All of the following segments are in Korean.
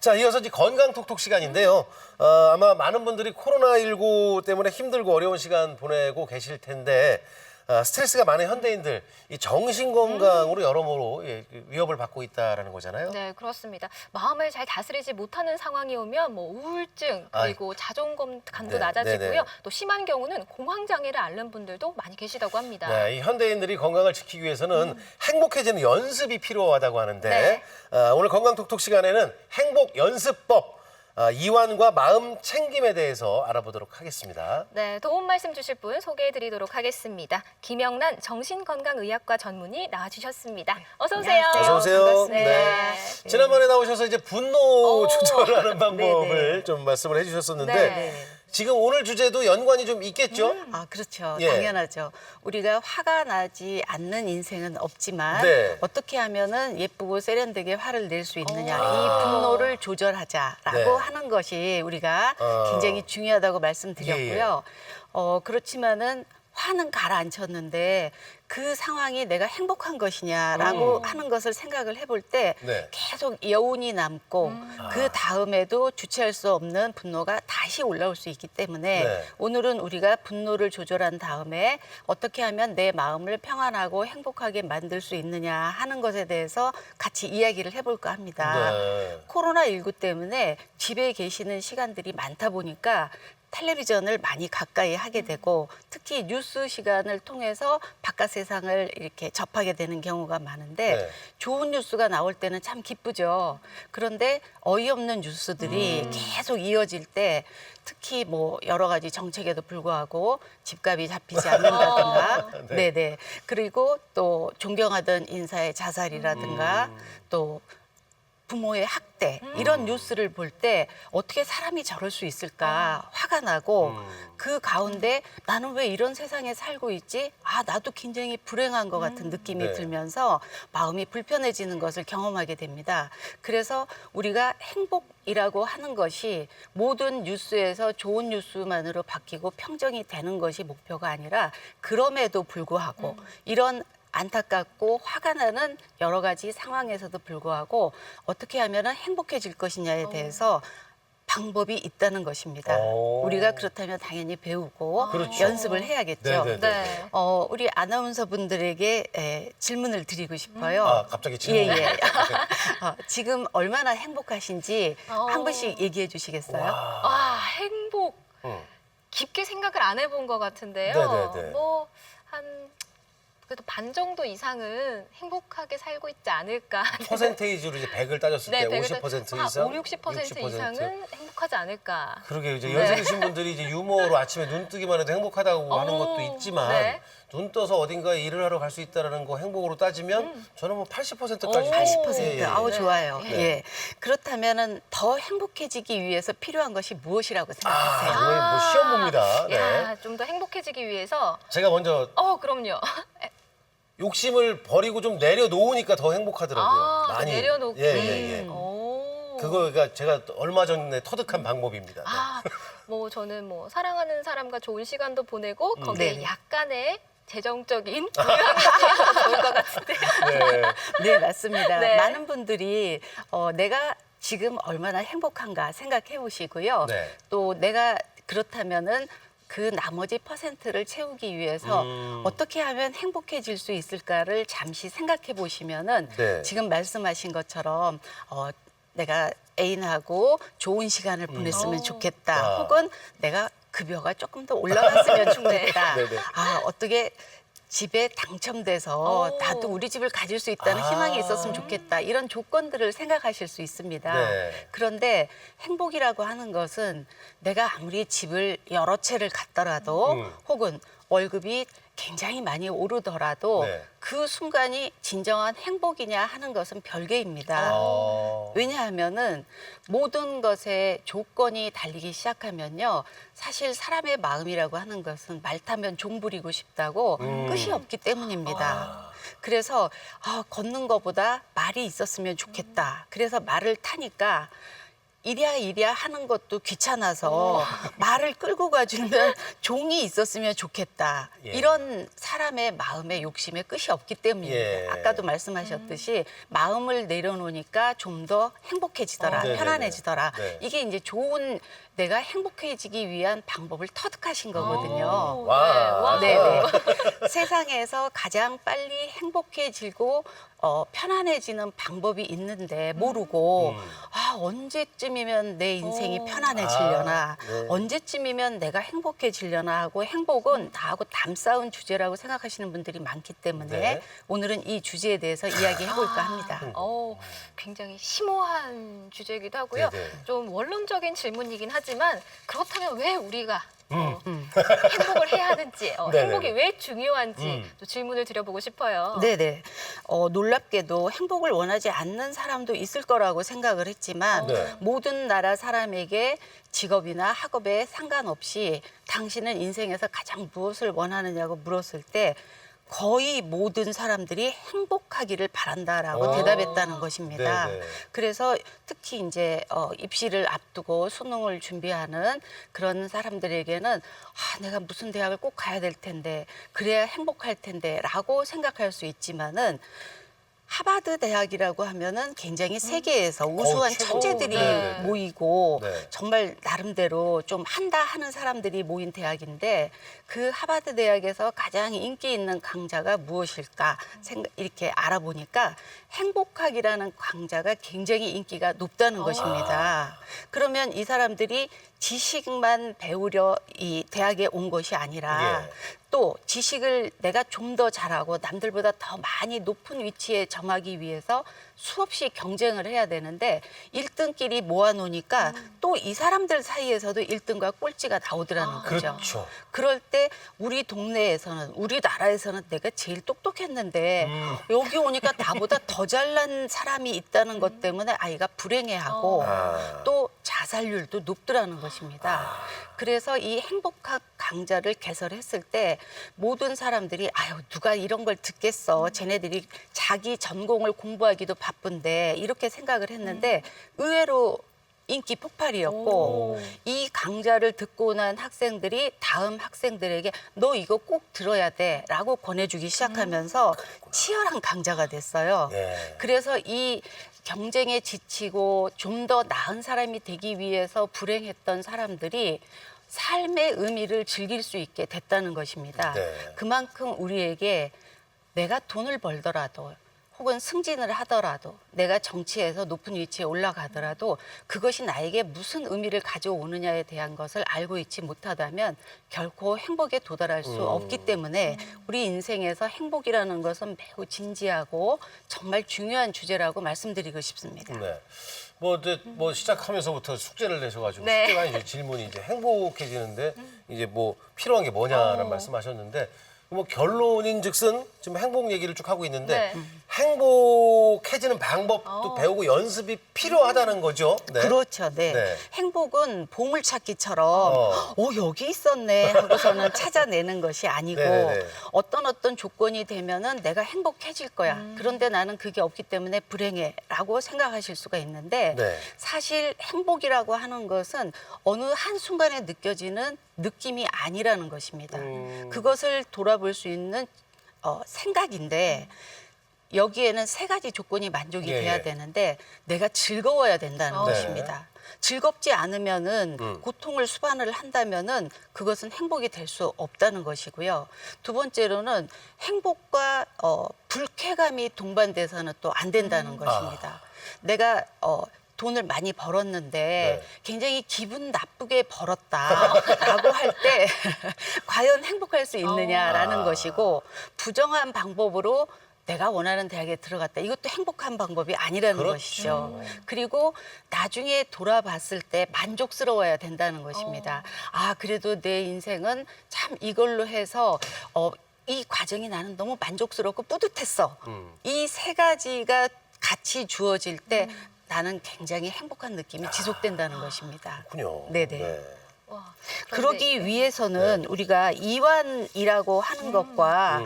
자, 이어서 이제 건강 톡톡 시간인데요. 아마 많은 분들이 코로나19 때문에 힘들고 어려운 시간 보내고 계실 텐데 스트레스가 많은 현대인들 이 정신 건강으로 여러모로 위협을 받고 있다라는 거잖아요. 네, 그렇습니다. 마음을 잘 다스리지 못하는 상황이 오면 뭐 우울증 그리고 자존감도 네, 낮아지고요. 네네. 또 심한 경우는 공황 장애를 앓는 분들도 많이 계시다고 합니다. 네, 이 현대인들이 건강을 지키기 위해서는 행복해지는 연습이 필요하다고 하는데 네. 오늘 건강 톡톡 시간에는 행복 연습법 이완과 마음 챙김에 대해서 알아보도록 하겠습니다. 네, 도움 말씀 주실 분 소개해드리도록 하겠습니다. 김영란 정신건강의학과 전문의 나와주셨습니다. 어서 오세요. 안녕하세요. 어서 오세요. 반갑습니다. 지난번에 나오셔서 이제 분노 조절하는 방법을 네네. 좀 말씀을 해주셨었는데 네. 지금 오늘 주제도 연관이 좀 있겠죠? 아, 그렇죠. 예. 당연하죠. 우리가 화가 나지 않는 인생은 없지만 네. 어떻게 하면은 예쁘고 세련되게 화를 낼 수 있느냐. 아. 이 분노를 조절하자라고 네. 하는 것이 우리가 굉장히 중요하다고 말씀드렸고요. 그렇지만은 화는 가라앉혔는데 그 상황이 내가 행복한 것이냐라고 하는 것을 생각을 해볼 때 네. 계속 여운이 남고 그 다음에도 주체할 수 없는 분노가 다시 올라올 수 있기 때문에 네. 오늘은 우리가 분노를 조절한 다음에 어떻게 하면 내 마음을 평안하고 행복하게 만들 수 있느냐 하는 것에 대해서 같이 이야기를 해볼까 합니다. 네. 코로나19 때문에 집에 계시는 시간들이 많다 보니까 텔레비전을 많이 가까이 하게 되고 특히 뉴스 시간을 통해서 바깥 세상을 이렇게 접하게 되는 경우가 많은데 네. 좋은 뉴스가 나올 때는 참 기쁘죠. 그런데 어이없는 뉴스들이 계속 이어질 때 특히 뭐 여러 가지 정책에도 불구하고 집값이 잡히지 않는다든가 네. 네네. 그리고 또 존경하던 인사의 자살이라든가 또 부모의 학대 이런 뉴스를 볼 때 어떻게 사람이 저럴 수 있을까 화가 나고 그 가운데 나는 왜 이런 세상에 살고 있지? 아, 나도 굉장히 불행한 것 같은 느낌이 네. 들면서 마음이 불편해지는 것을 경험하게 됩니다. 그래서 우리가 행복이라고 하는 것이 모든 뉴스에서 좋은 뉴스만으로 바뀌고 평정이 되는 것이 목표가 아니라 그럼에도 불구하고 이런 안타깝고 화가 나는 여러 가지 상황에서도 불구하고 어떻게 하면 행복해질 것이냐에 대해서 방법이 있다는 것입니다. 오. 우리가 그렇다면 당연히 배우고 그렇죠. 연습을 해야겠죠. 네네네. 네. 우리 아나운서 분들에게 질문을 드리고 싶어요. 아, 갑자기 질문. 예, 예. 지금 얼마나 행복하신지 한 분씩 얘기해 주시겠어요? 아, 행복. 응. 깊게 생각을 안 해본 것 같은데요. 네네네. 뭐 한 그래도 반 정도 이상은 행복하게 살고 있지 않을까. 퍼센테이지로 이제 100을 따졌을 때 50% 이상, 5, 60% 이상은 행복하지 않을까. 그러게 이제 연세 드신 분들이 이제 유머로 아침에 눈 뜨기만 해도 행복하다고 하는 것도 있지만 네. 눈 떠서 어딘가에 일을 하러 갈 수 있다라는 거 행복으로 따지면 저는 뭐 80%까지 80%. 아우, 좋아요. 네. 예. 그렇다면은 더 행복해지기 위해서 필요한 것이 무엇이라고 생각하세요? 이거 뭐 시험 봅니다. 네. 야, 좀 더 행복해지기 위해서. 제가 먼저 그럼요. 욕심을 버리고 좀 내려놓으니까 더 행복하더라고요. 많이. 내려놓기. 예. 오. 그거가 제가 얼마 전에 터득한 방법입니다. 네. 뭐 저는 뭐 사랑하는 사람과 좋은 시간도 보내고 거기에 네네. 약간의 재정적인 부유함이 있으면 더 좋을 것 같은데요. 네. 네, 맞습니다. 네. 많은 분들이 내가 지금 얼마나 행복한가 생각해 보시고요. 네. 또 내가 그렇다면은 그 나머지 퍼센트를 채우기 위해서 어떻게 하면 행복해질 수 있을까를 잠시 생각해 보시면은 네. 지금 말씀하신 것처럼 내가 애인하고 좋은 시간을 보냈으면 좋겠다. 아. 혹은 내가 급여가 조금 더 올라갔으면 좋겠다. 네네. 아, 어떻게 집에 당첨돼서 나도 우리 집을 가질 수 있다는 희망이 있었으면 좋겠다. 이런 조건들을 생각하실 수 있습니다. 네. 그런데 행복이라고 하는 것은 내가 아무리 집을 여러 채를 갖더라도 혹은 월급이 굉장히 많이 오르더라도 네. 그 순간이 진정한 행복이냐 하는 것은 별개입니다. 왜냐하면은 모든 것에 조건이 달리기 시작하면요. 사실 사람의 마음이라고 하는 것은 말 타면 종 부리고 싶다고 끝이 없기 때문입니다. 그래서 걷는 것보다 말이 있었으면 좋겠다. 그래서 말을 타니까 이랴 하는 것도 귀찮아서 말을 끌고 가주면 종이 있었으면 좋겠다. 예. 이런 사람의 마음의 욕심에 끝이 없기 때문입니다. 예. 아까도 말씀하셨듯이 마음을 내려놓으니까 좀 더 행복해지더라, 네네네. 편안해지더라. 네. 이게 이제 좋은 내가 행복해지기 위한 방법을 터득하신 거거든요. 와. 네. 네네. 세상에서 가장 빨리 행복해지고 편안해지는 방법이 있는데 모르고 언제쯤이면 내 인생이 편안해지려나 네. 언제쯤이면 내가 행복해지려나 하고 행복은 나하고 담쌓은 주제라고 생각하시는 분들이 많기 때문에 네. 오늘은 이 주제에 대해서 이야기해볼까 합니다. 굉장히 심오한 주제이기도 하고요. 네네. 좀 원론적인 질문이긴 하지만 그렇다면 왜 우리가 행복을 해야 하는지, 네네. 행복이 왜 중요한지 또 질문을 드려보고 싶어요. 네네. 놀랍게도 행복을 원하지 않는 사람도 있을 거라고 생각을 했지만 네. 모든 나라 사람에게 직업이나 학업에 상관없이 당신은 인생에서 가장 무엇을 원하느냐고 물었을 때 거의 모든 사람들이 행복하기를 바란다라고 대답했다는 것입니다. 네네. 그래서 특히 이제 입시를 앞두고 수능을 준비하는 그런 사람들에게는 내가 무슨 대학을 꼭 가야 될 텐데 그래야 행복할 텐데라고 생각할 수 있지만은 하버드 대학이라고 하면은 굉장히 세계에서 우수한 최고. 천재들이 네. 모이고 네. 정말 나름대로 좀 한다 하는 사람들이 모인 대학인데 그 하버드 대학에서 가장 인기 있는 강좌가 무엇일까 이렇게 알아보니까 행복학이라는 강좌가 굉장히 인기가 높다는 것입니다. 그러면 이 사람들이 지식만 배우려 이 대학에 온 것이 아니라 예. 또 지식을 내가 좀 더 잘하고 남들보다 더 많이 높은 위치에 점하기 위해서 수없이 경쟁을 해야 되는데 1등끼리 모아놓으니까 또 이 사람들 사이에서도 1등과 꼴찌가 나오더라는 거죠. 그렇죠. 그럴 때 우리 동네에서는 우리 나라에서는 내가 제일 똑똑했는데 여기 오니까 나보다 더 잘난 사람이 있다는 것 때문에 아이가 불행해하고 또 자살률도 높더라는 것입니다. 그래서 이 행복학 강좌를 개설했을 때 모든 사람들이 누가 이런 걸 듣겠어. 쟤네들이 자기 전공을 공부하기도 바쁜데 이렇게 생각을 했는데 의외로 인기 폭발이었고 이 강좌를 듣고 난 학생들이 다음 학생들에게 너 이거 꼭 들어야 돼라고 권해주기 시작하면서 치열한 강좌가 됐어요. 예. 그래서 이 경쟁에 지치고 좀 더 나은 사람이 되기 위해서 불행했던 사람들이 삶의 의미를 즐길 수 있게 됐다는 것입니다. 네. 그만큼 우리에게 내가 돈을 벌더라도 혹은 승진을 하더라도 내가 정치에서 높은 위치에 올라가더라도 그것이 나에게 무슨 의미를 가져오느냐에 대한 것을 알고 있지 못하다면 결코 행복에 도달할 수 없기 때문에 우리 인생에서 행복이라는 것은 매우 진지하고 정말 중요한 주제라고 말씀드리고 싶습니다. 네. 뭐 시작하면서부터 숙제를 내셔가지고 네. 숙제가 이제 질문이 이제 행복해지는데 이제 뭐 필요한 게 뭐냐라는 말씀하셨는데 뭐 결론인즉슨 지금 행복 얘기를 쭉 하고 있는데 네. 행복해지는 방법도 배우고 연습이 필요하다는 거죠. 네. 그렇죠. 네. 네. 행복은 보물찾기처럼 여기 있었네 하고서는 찾아내는 것이 아니고 네네네. 어떤 조건이 되면은 내가 행복해질 거야. 그런데 나는 그게 없기 때문에 불행해라고 생각하실 수가 있는데 네. 사실 행복이라고 하는 것은 어느 한순간에 느껴지는 느낌이 아니라는 것입니다. 그것을 돌아볼 수 있는 생각인데 여기에는 세 가지 조건이 만족이 예, 돼야 예. 되는데 내가 즐거워야 된다는 네. 것입니다. 즐겁지 않으면은 고통을 수반을 한다면은 그것은 행복이 될 수 없다는 것이고요. 두 번째로는 행복과 불쾌감이 동반돼서는 또 안 된다는 것입니다. 내가 돈을 많이 벌었는데 네. 굉장히 기분 나쁘게 벌었다라고 할 때 과연 행복할 수 있느냐라는 것이고 부정한 방법으로 내가 원하는 대학에 들어갔다. 이것도 행복한 방법이 아니라는 그렇죠. 것이죠. 그리고 나중에 돌아봤을 때 만족스러워야 된다는 것입니다. 그래도 내 인생은 참 이걸로 해서 이 과정이 나는 너무 만족스럽고 뿌듯했어. 이 세 가지가 같이 주어질 때 나는 굉장히 행복한 느낌이 지속된다는 것입니다. 그렇군요. 네네. 네. 와, 그러기 위해서는 우리가 이완이라고 하는 것과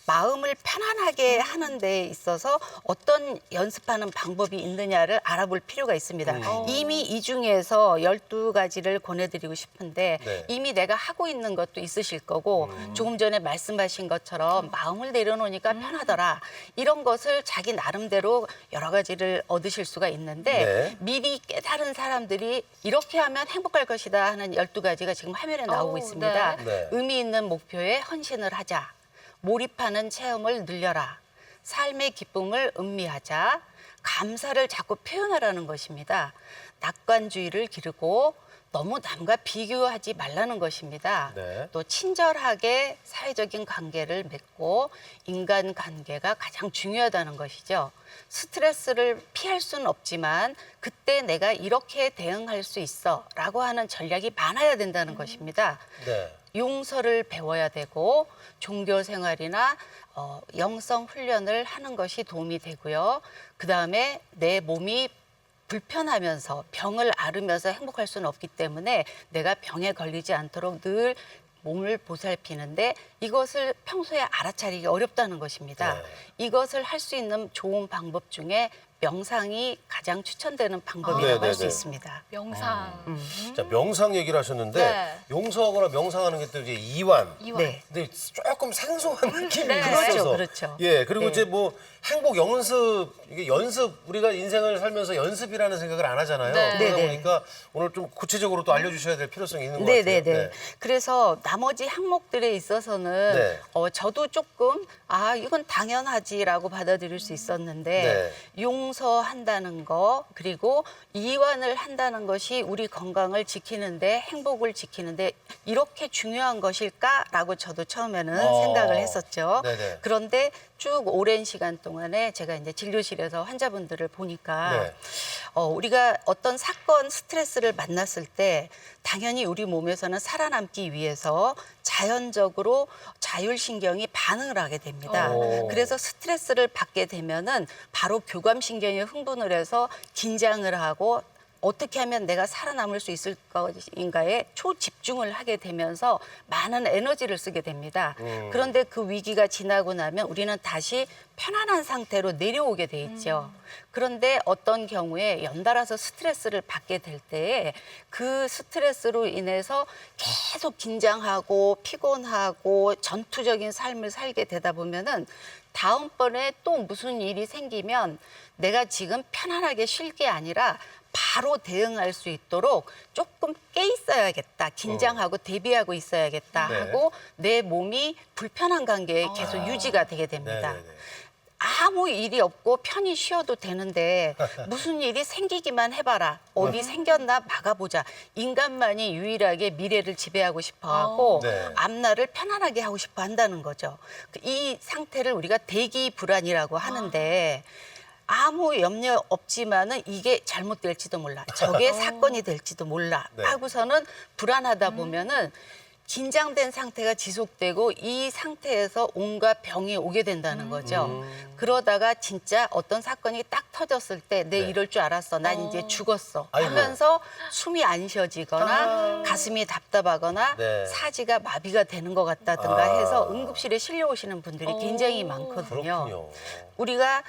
마음을 편안하게 하는 데 있어서 어떤 연습하는 방법이 있느냐를 알아볼 필요가 있습니다. 이미 이 중에서 12가지를 권해드리고 싶은데 네. 이미 내가 하고 있는 것도 있으실 거고 조금 전에 말씀하신 것처럼 마음을 내려놓으니까 편하더라. 이런 것을 자기 나름대로 여러 가지를 얻으실 수가 있는데 네. 미리 깨달은 사람들이 이렇게 하면 행복할 것이다 하는 12가지가 지금 화면에 나오고 오, 있습니다. 네. 네. 의미 있는 목표에 헌신을 하자. 몰입하는 체험을 늘려라. 삶의 기쁨을 음미하자. 감사를 자꾸 표현하라는 것입니다. 낙관주의를 기르고 너무 남과 비교하지 말라는 것입니다. 네. 또 친절하게 사회적인 관계를 맺고 인간관계가 가장 중요하다는 것이죠. 스트레스를 피할 수는 없지만 그때 내가 이렇게 대응할 수 있어 라고 하는 전략이 많아야 된다는 것입니다. 네. 용서를 배워야 되고 종교 생활이나 영성 훈련을 하는 것이 도움이 되고요. 그다음에 내 몸이 불편하면서 병을 앓으면서 행복할 수는 없기 때문에 내가 병에 걸리지 않도록 늘 몸을 보살피는데 이것을 평소에 알아차리기 어렵다는 것입니다. 네. 이것을 할 수 있는 좋은 방법 중에 명상이 가장 추천되는 방법이라고 네, 네, 할 수 네. 있습니다. 명상. 자, 명상 얘기를 하셨는데 네. 용서하거나 명상하는 게 또 이제 이완. 이완. 네. 근데 조금 생소한 느낌이 네. 있어서. 그렇죠. 예, 그리고 네. 이제 뭐 행복 연습, 이게 연습, 우리가 인생을 살면서 연습이라는 생각을 안 하잖아요. 네. 그러다 네, 네. 보니까 오늘 좀 구체적으로 또 알려주셔야 될 필요성이 있는 것 네네네. 같아요. 그래서 나머지 항목들에 있어서는 네. 저도 조금 이건 당연하지라고 받아들일 수 있었는데 용서한다는 거 그리고 이완을 한다는 것이 우리 건강을 지키는데 행복을 지키는데 이렇게 중요한 것일까라고 저도 처음에는 생각을 했었죠. 네네. 그런데 쭉 오랜 시간 동안에 제가 이제 진료실에서 환자분들을 보니까 네. 우리가 어떤 사건 스트레스를 만났을 때 당연히 우리 몸에서는 살아남기 위해서 자연적으로 자율신경이 반응을 하게 됩니다. 오. 그래서 스트레스를 받게 되면은 바로 교감신경이 흥분을 해서 긴장을 하고 어떻게 하면 내가 살아남을 수 있을 것인가에 초집중을 하게 되면서 많은 에너지를 쓰게 됩니다. 그런데 그 위기가 지나고 나면 우리는 다시 편안한 상태로 내려오게 돼 있죠. 그런데 어떤 경우에 연달아서 스트레스를 받게 될 때에 그 스트레스로 인해서 계속 긴장하고 피곤하고 전투적인 삶을 살게 되다 보면은 다음번에 또 무슨 일이 생기면 내가 지금 편안하게 쉴 게 아니라 바로 대응할 수 있도록 조금 깨 있어야겠다. 긴장하고 대비하고 있어야겠다 네. 하고 내 몸이 불편한 관계에 계속 유지가 되게 됩니다. 네네네. 아무 일이 없고 편히 쉬어도 되는데 무슨 일이 생기기만 해봐라. 업이 생겼나 막아보자. 인간만이 유일하게 미래를 지배하고 싶어하고 네. 앞날을 편안하게 하고 싶어 한다는 거죠. 이 상태를 우리가 대기 불안이라고 하는데 아무 염려 없지만은 이게 잘못될지도 몰라. 저게 사건이 될지도 몰라. 네. 하고서는 불안하다 보면은 긴장된 상태가 지속되고 이 상태에서 온갖 병이 오게 된다는 거죠. 그러다가 진짜 어떤 사건이 딱 터졌을 때 내 네. 이럴 줄 알았어. 난 이제 죽었어. 아이고. 하면서 숨이 안 쉬어지거나 가슴이 답답하거나 네. 사지가 마비가 되는 것 같다든가 아. 해서 응급실에 실려오시는 분들이 굉장히 많거든요. 그렇군요. 우리가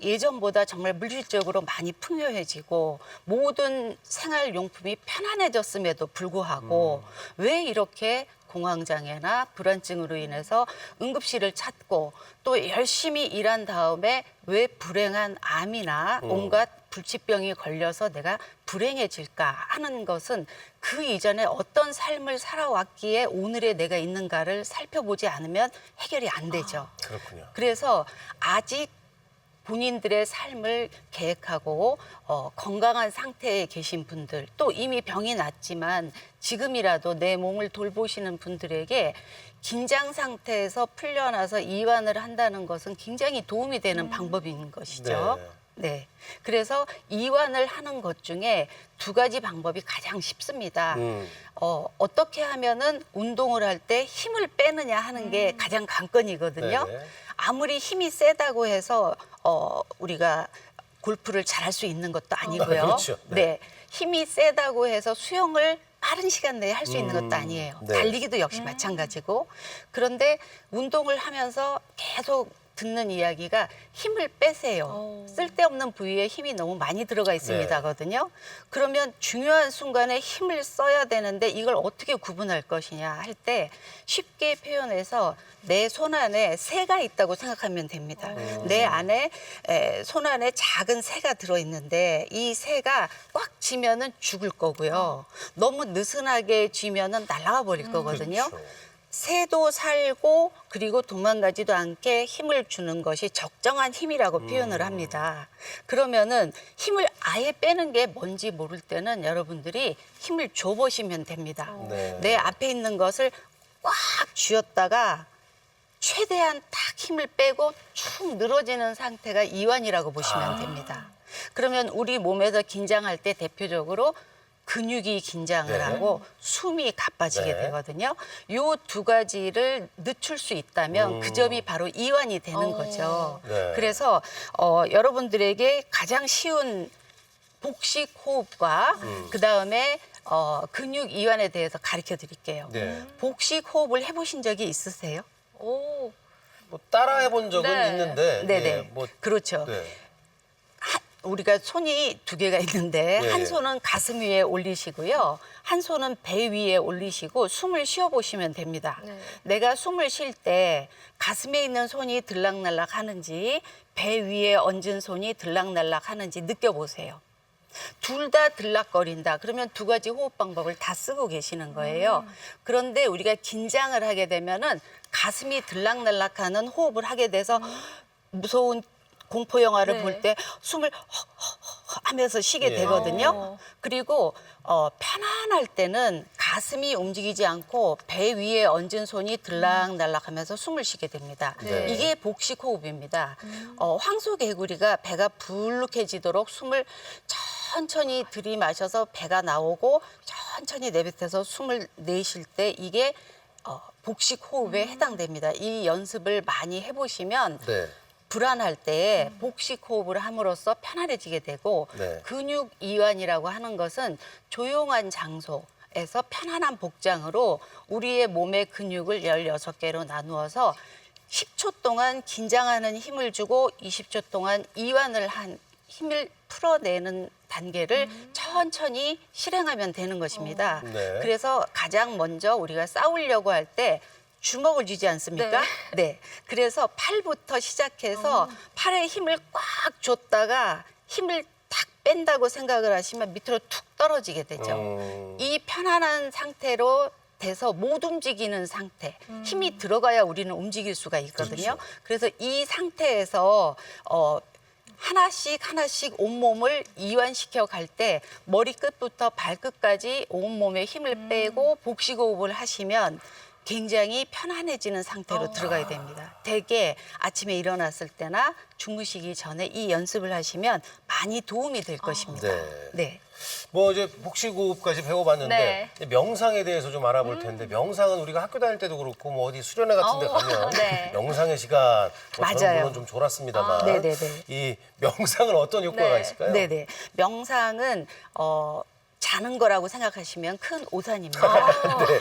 예전보다 정말 물질적으로 많이 풍요해지고 모든 생활용품이 편안해졌음에도 불구하고 왜 이렇게 공황장애나 불안증으로 인해서 응급실을 찾고 또 열심히 일한 다음에 왜 불행한 암이나 온갖 불치병이 걸려서 내가 불행해질까 하는 것은 그 이전에 어떤 삶을 살아왔기에 오늘의 내가 있는가를 살펴보지 않으면 해결이 안 되죠. 그렇군요. 그래서 아직 본인들의 삶을 계획하고 건강한 상태에 계신 분들 또 이미 병이 났지만 지금이라도 내 몸을 돌보시는 분들에게 긴장 상태에서 풀려나서 이완을 한다는 것은 굉장히 도움이 되는 방법인 것이죠. 네. 그래서 이완을 하는 것 중에 2가지 방법이 가장 쉽습니다. 어떻게 하면은 운동을 할 때 힘을 빼느냐 하는 게 가장 관건이거든요. 네네. 아무리 힘이 세다고 해서 우리가 골프를 잘할 수 있는 것도 아니고요. 그렇죠. 네. 네. 힘이 세다고 해서 수영을 빠른 시간 내에 할 수 있는 것도 아니에요. 네. 달리기도 역시 마찬가지고. 그런데 운동을 하면서 계속 듣는 이야기가 힘을 빼세요. 쓸데없는 부위에 힘이 너무 많이 들어가 있습니다거든요. 그러면 중요한 순간에 힘을 써야 되는데 이걸 어떻게 구분할 것이냐 할 때 쉽게 표현해서 내 손 안에 새가 있다고 생각하면 됩니다. 내 안에 손 안에 작은 새가 들어있는데 이 새가 꽉 쥐면은 죽을 거고요. 너무 느슨하게 쥐면은 날아가 버릴 거거든요. 그렇죠. 새도 살고 그리고 도망가지도 않게 힘을 주는 것이 적정한 힘이라고 표현을 합니다. 그러면은 힘을 아예 빼는 게 뭔지 모를 때는 여러분들이 힘을 줘보시면 됩니다. 네. 내 앞에 있는 것을 꽉 쥐었다가 최대한 딱 힘을 빼고 축 늘어지는 상태가 이완이라고 보시면 됩니다. 그러면 우리 몸에서 긴장할 때 대표적으로 근육이 긴장을 네. 하고 숨이 가빠지게 네. 되거든요. 요 두 가지를 늦출 수 있다면 그 점이 바로 이완이 되는 거죠. 네. 그래서 여러분들에게 가장 쉬운 복식 호흡과 그다음에 근육 이완에 대해서 가르쳐 드릴게요. 네. 복식 호흡을 해보신 적이 있으세요? 오. 뭐 따라 해본 적은 네. 있는데 네네. 예, 뭐 그렇죠. 네. 우리가 손이 두 개가 있는데 예, 한 예. 손은 가슴 위에 올리시고요. 한 손은 배 위에 올리시고 숨을 쉬어 보시면 됩니다. 네. 내가 숨을 쉴 때 가슴에 있는 손이 들락날락 하는지 배 위에 얹은 손이 들락날락 하는지 느껴보세요. 둘 다 들락거린다. 그러면 두 가지 호흡 방법을 다 쓰고 계시는 거예요. 그런데 우리가 긴장을 하게 되면은 가슴이 들락날락하는 호흡을 하게 돼서 무서운 공포 영화를 네. 볼 때 숨을 하면서 쉬게 예. 되거든요. 그리고 편안할 때는 가슴이 움직이지 않고 배 위에 얹은 손이 들락날락하면서 숨을 쉬게 됩니다. 네. 이게 복식 호흡입니다. 황소개구리가 배가 불룩해지도록 숨을 천천히 들이마셔서 배가 나오고 천천히 내뱉어서 숨을 내쉴 때 이게 복식 호흡에 해당됩니다. 이 연습을 많이 해보시면 네. 불안할 때 복식 호흡을 함으로써 편안해지게 되고 네. 근육 이완이라고 하는 것은 조용한 장소에서 편안한 복장으로 우리의 몸의 근육을 16개로 나누어서 10초 동안 긴장하는 힘을 주고 20초 동안 이완을 한 힘을 풀어내는 단계를 천천히 실행하면 되는 것입니다. 네. 그래서 가장 먼저 우리가 싸우려고 할 때 주먹을 쥐지 않습니까? 네. 그래서 팔부터 시작해서 팔에 힘을 꽉 줬다가 힘을 탁 뺀다고 생각을 하시면 밑으로 툭 떨어지게 되죠. 이 편안한 상태로 돼서 못 움직이는 상태. 힘이 들어가야 우리는 움직일 수가 있거든요. 그래서 이 상태에서 하나씩 온몸을 이완시켜 갈 때 머리끝부터 발끝까지 온몸에 힘을 빼고 복식호흡을 하시면 굉장히 편안해지는 상태로 들어가야 됩니다. 대개 아침에 일어났을 때나 주무시기 전에 이 연습을 하시면 많이 도움이 될 것입니다. 네. 네. 뭐 이제 복식호흡까지 배워봤는데 네. 이제 명상에 대해서 좀 알아볼 텐데 명상은 우리가 학교 다닐 때도 그렇고 뭐 어디 수련회 같은 데 가면 네. 명상의 시간 뭐 저는 맞아요. 물론 좀 졸았습니다만 네네네. 이 명상은 어떤 효과가 네. 있을까요? 네네. 명상은 자는 거라고 생각하시면 큰 오산입니다. 네.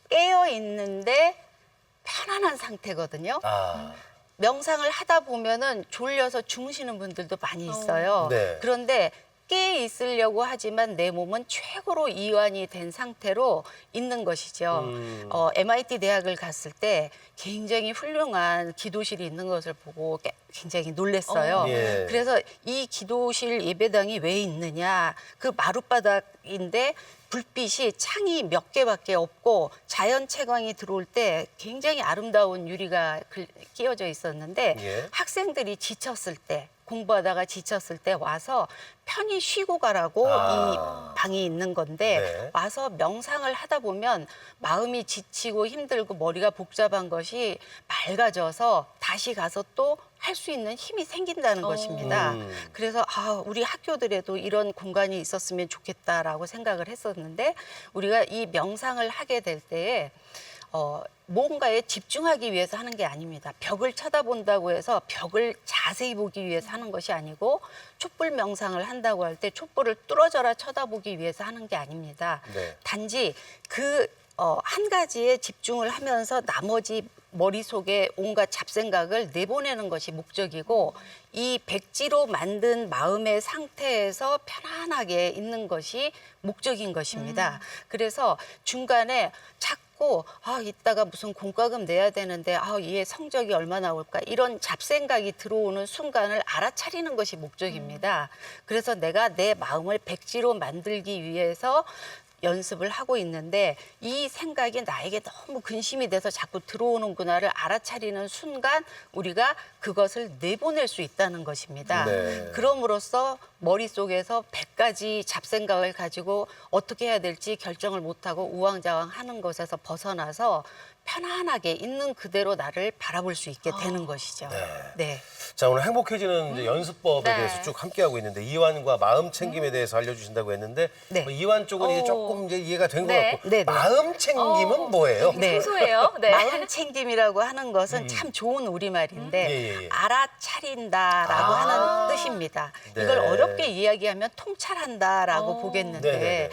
깨어 있는데 편안한 상태거든요. 아, 명상을 하다 보면은 졸려서 주무시는 분들도 많이 있어요. 네. 그런데 깨 있으려고 하지만 내 몸은 최고로 이완이 된 상태로 있는 것이죠. MIT 대학을 갔을 때 굉장히 훌륭한 기도실이 있는 것을 보고 굉장히 놀랐어요. 예. 그래서 이 기도실 예배당이 왜 있느냐? 그 마룻바닥인데 불빛이 창이 몇 개밖에 없고 자연 채광이 들어올 때 굉장히 아름다운 유리가 끼워져 있었는데 예. 학생들이 지쳤을 때 공부하다가 지쳤을 때 와서 편히 쉬고 가라고 아. 이 방이 있는 건데 네. 와서 명상을 하다 보면 마음이 지치고 힘들고 머리가 복잡한 것이 맑아져서 다시 가서 또 할 수 있는 힘이 생긴다는 것입니다. 그래서 우리 학교들에도 이런 공간이 있었으면 좋겠다라고 생각을 했었는데 우리가 이 명상을 하게 될 때에 뭔가에 집중하기 위해서 하는 게 아닙니다. 벽을 쳐다본다고 해서 벽을 자세히 보기 위해서 하는 것이 아니고 촛불 명상을 한다고 할 때 촛불을 뚫어져라 쳐다보기 위해서 하는 게 아닙니다. 네. 단지 한 가지에 집중을 하면서 나머지 머릿속에 온갖 잡생각을 내보내는 것이 목적이고 이 백지로 만든 마음의 상태에서 편안하게 있는 것이 목적인 것입니다. 그래서 중간에 자꾸 이따가 무슨 공과금 내야 되는데 얘 성적이 얼마 나올까 이런 잡생각이 들어오는 순간을 알아차리는 것이 목적입니다. 그래서 내가 내 마음을 백지로 만들기 위해서 연습을 하고 있는데 이 생각이 나에게 너무 근심이 돼서 자꾸 들어오는구나를 알아차리는 순간 우리가 그것을 내보낼 수 있다는 것입니다. 네. 그럼으로써 머릿속에서 100가지 잡생각을 가지고 어떻게 해야 될지 결정을 못하고 우왕좌왕하는 것에서 벗어나서 편안하게 있는 그대로 나를 바라볼 수 있게 되는 것이죠. 네. 자, 오늘 행복해지는 이제 연습법에 네. 대해서 쭉 함께하고 있는데 이완과 마음 챙김에 대해서 알려주신다고 했는데 네. 이완 쪽은 이제 조금 이제 이해가 된 것 네. 같고 네, 네. 마음 챙김은 뭐예요? 네. 소소해요. 네. 마음 챙김이라고 하는 것은 참 좋은 우리말인데 예. 알아차린다라고 하는 뜻입니다. 네. 이걸 어렵게 이야기하면 통찰한다라고 보겠는데 네네네.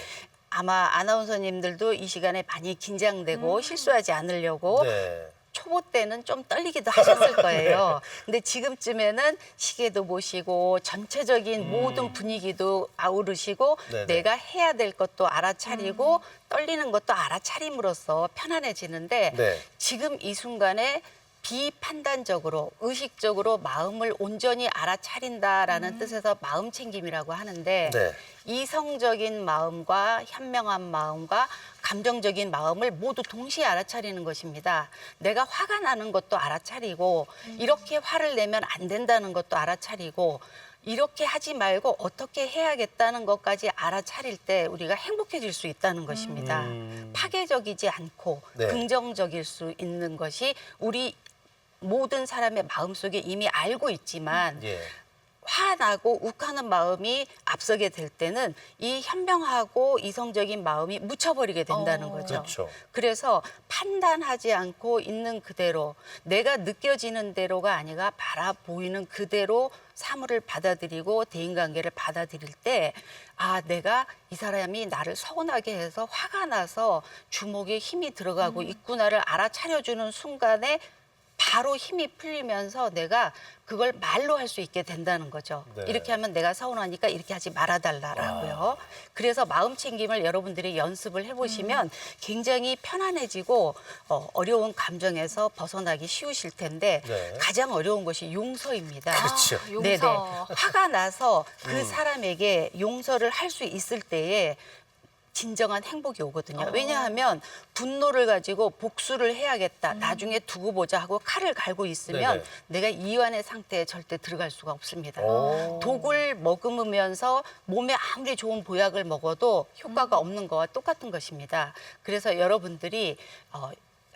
아마 아나운서님들도 이 시간에 많이 긴장되고 실수하지 않으려고 네. 초보 때는 좀 떨리기도 하셨을 거예요. 근데 지금쯤에는 시계도 보시고 전체적인 모든 분위기도 아우르시고 네네. 내가 해야 될 것도 알아차리고 떨리는 것도 알아차림으로써 편안해지는데 네. 지금 이 순간에 비판단적으로 의식적으로 마음을 온전히 알아차린다라는 뜻에서 마음 챙김이라고 하는데 네. 이성적인 마음과 현명한 마음과 감정적인 마음을 모두 동시에 알아차리는 것입니다. 내가 화가 나는 것도 알아차리고 이렇게 화를 내면 안 된다는 것도 알아차리고 이렇게 하지 말고 어떻게 해야겠다는 것까지 알아차릴 때 우리가 행복해질 수 있다는 것입니다. 파괴적이지 않고 네. 긍정적일 수 있는 것이 우리 모든 사람의 마음속에 이미 알고 있지만 예. 화나고 욱하는 마음이 앞서게 될 때는 이 현명하고 이성적인 마음이 묻혀버리게 된다는 거죠. 그렇죠. 그래서 판단하지 않고 있는 그대로 내가 느껴지는 대로가 아니라 바라보이는 그대로 사물을 받아들이고 대인관계를 받아들일 때 내가 이 사람이 나를 서운하게 해서 화가 나서 주먹에 힘이 들어가고 있구나를 알아차려주는 순간에 바로 힘이 풀리면서 내가 그걸 말로 할 수 있게 된다는 거죠. 네. 이렇게 하면 내가 서운하니까 이렇게 하지 말아달라라고요. 그래서 마음 챙김을 여러분들이 연습을 해보시면 굉장히 편안해지고 어려운 감정에서 벗어나기 쉬우실 텐데 네. 가장 어려운 것이 용서입니다. 그렇죠. 용서. 네네. 화가 나서 그 사람에게 용서를 할 수 있을 때에 진정한 행복이 오거든요. 왜냐하면 분노를 가지고 복수를 해야겠다. 나중에 두고 보자 하고 칼을 갈고 있으면 네네. 내가 이완의 상태에 절대 들어갈 수가 없습니다. 오. 독을 머금으면서 몸에 아무리 좋은 보약을 먹어도 효과가 없는 거와 똑같은 것입니다. 그래서 여러분들이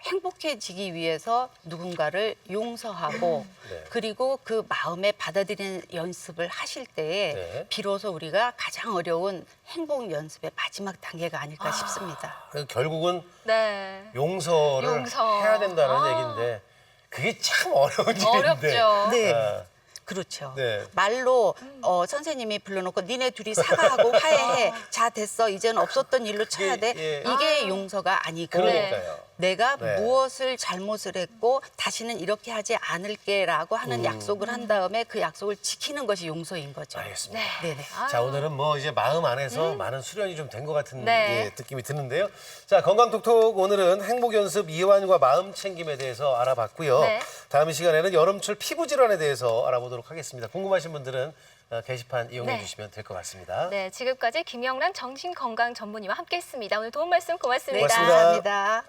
행복해지기 위해서 누군가를 용서하고 네. 그리고 그 마음에 받아들이는 연습을 하실 때에 네. 비로소 우리가 가장 어려운 행복 연습의 마지막 단계가 아닐까 싶습니다. 그래서 결국은 네. 용서를 용서. 해야 된다는 얘기인데 그게 참 어려운 일인데. 어렵죠. 네. 아, 그렇죠. 네. 말로 선생님이 불러놓고 니네 둘이 사과하고 화해해. 자 됐어. 이제는 없었던 일로 쳐야 돼. 예. 이게 용서가 아니고 그러니까요. 내가 네. 무엇을 잘못을 했고 다시는 이렇게 하지 않을게라고 하는 약속을 한 다음에 그 약속을 지키는 것이 용서인 거죠. 알겠습니다. 네네. 자, 오늘은 뭐 이제 마음 안에서 많은 수련이 좀 된 것 같은 네. 느낌이 드는데요. 자, 건강톡톡 오늘은 행복연습 이완과 마음 챙김에 대해서 알아봤고요. 네. 다음 시간에는 여름철 피부 질환에 대해서 알아보도록 하겠습니다. 궁금하신 분들은 게시판 이용해 네. 주시면 될 것 같습니다. 네, 지금까지 김영란 정신건강 전문의와 함께했습니다. 오늘 도움 말씀 고맙습니다. 고맙습니다. 감사합니다.